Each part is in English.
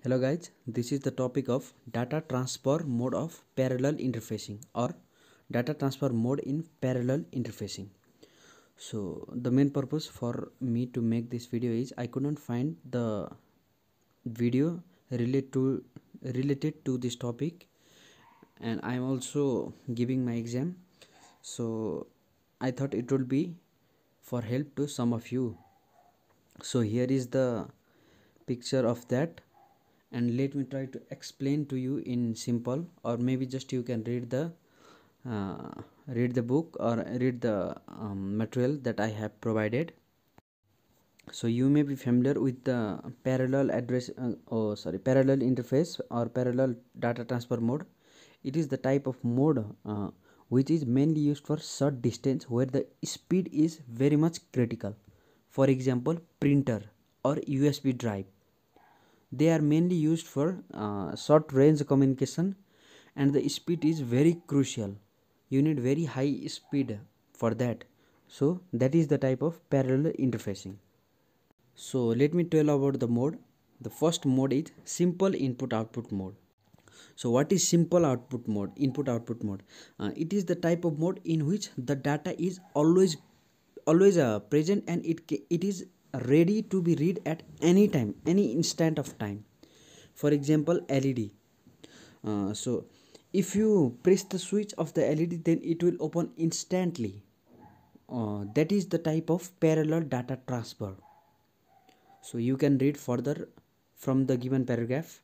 Hello guys, this is the topic of data transfer mode of parallel interfacing or data transfer mode in parallel interfacing. So the main purpose for me to make this video is I could not find the video related to this topic, and I am also giving my exam, so I thought it would be for help to some of you. So here is the picture of that, and let me try to explain to you in simple, or maybe just you can read the book or read the material that I have provided. So you may be familiar with the parallel interface or parallel data transfer mode. It is the type of mode which is mainly used for short distance where the speed is very much critical. For example, printer or USB drive. They are mainly used for short range communication, and the speed is very crucial. You need very high speed for that. So that is the type of parallel interfacing. So let me tell about the mode. The first mode is simple input output mode. So what is simple output mode, input output mode? It is the type of mode in which the data is always present, and it is ready to be read at any time, any instant of time. For example, LED. So if you press the switch of the LED, then it will open instantly. That is the type of parallel data transfer. So you can read further from the given paragraph.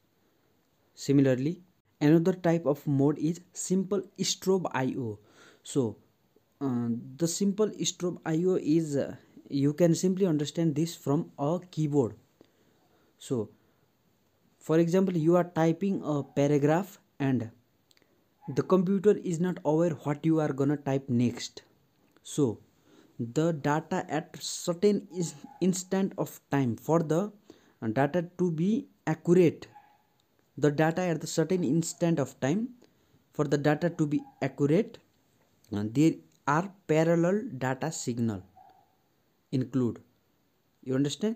Similarly, another type of mode is simple strobe IO. So the simple strobe IO is you can simply understand this from a keyboard. So for example, you are typing a paragraph and the computer is not aware what you are gonna type next. So the data at certain instant of time, for the data to be accurate, the data at the certain instant of time, for the data to be accurate, there are parallel data signal include. You understand?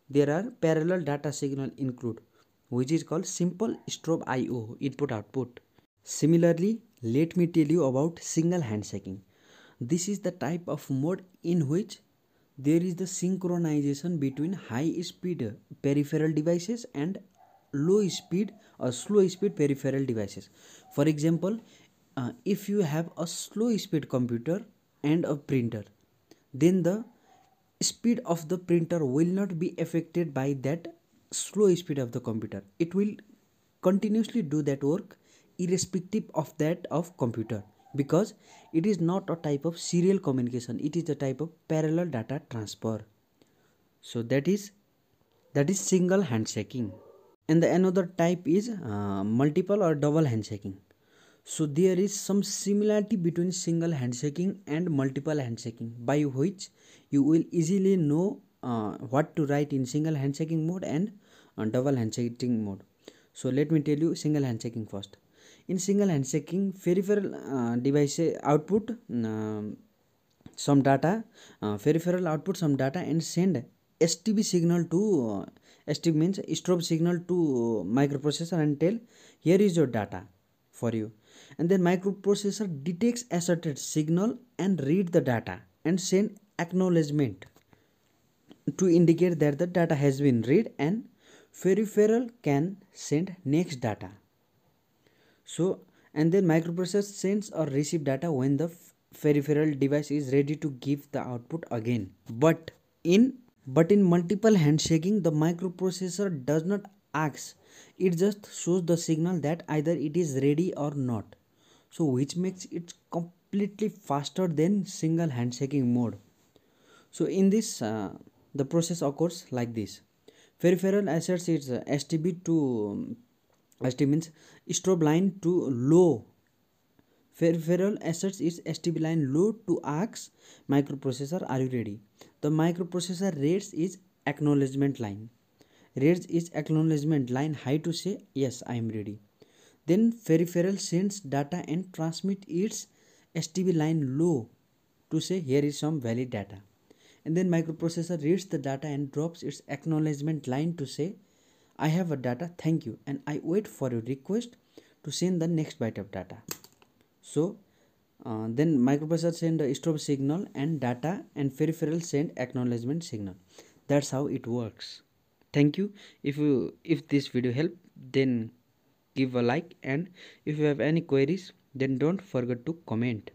There are parallel data signal include, which is called simple strobe IO, input output. Similarly, let me tell you about single handshaking. This is the type of mode in which there is the synchronization between high speed peripheral devices and low speed or slow speed peripheral devices. For example, if you have a slow speed computer and a printer, then the speed of the printer will not be affected by that slow speed of the computer. It will continuously do that work irrespective of that of computer, because it is not a type of serial communication, it is a type of parallel data transfer. So that is single handshaking. And the another type is multiple or double handshaking. So there is some similarity between single handshaking and multiple handshaking, by which you will easily know what to write in single handshaking mode and double handshaking mode. So let me tell you single handshaking first. In single handshaking, peripheral device output some data, peripheral output some data and send STB signal to STB means strobe signal to microprocessor and tell here is your data for you. And then microprocessor detects asserted signal and read the data and send acknowledgement to indicate that the data has been read, and peripheral can send next data. So and then microprocessor sends or receive data when the peripheral device is ready to give the output again. But in multiple handshaking, the microprocessor does not ask, it just shows the signal that either it is ready or not. So which makes it completely faster than single handshaking mode. So in this the process occurs like this. Peripheral asserts its STB to STB means strobe line to low. Peripheral asserts its STB line low to ask microprocessor, are you ready? The microprocessor reads its acknowledgement line. Reads its acknowledgement line high to say yes, I am ready. Then peripheral sends data and transmit its STB line low to say here is some valid data. And then microprocessor reads the data and drops its acknowledgement line to say I have a data, thank you, and I wait for your request to send the next byte of data. So then microprocessor send a strobe signal and data, and peripheral send acknowledgement signal. That's how it works. Thank you. If this video helped, then give a like, and if you have any queries, then don't forget to comment.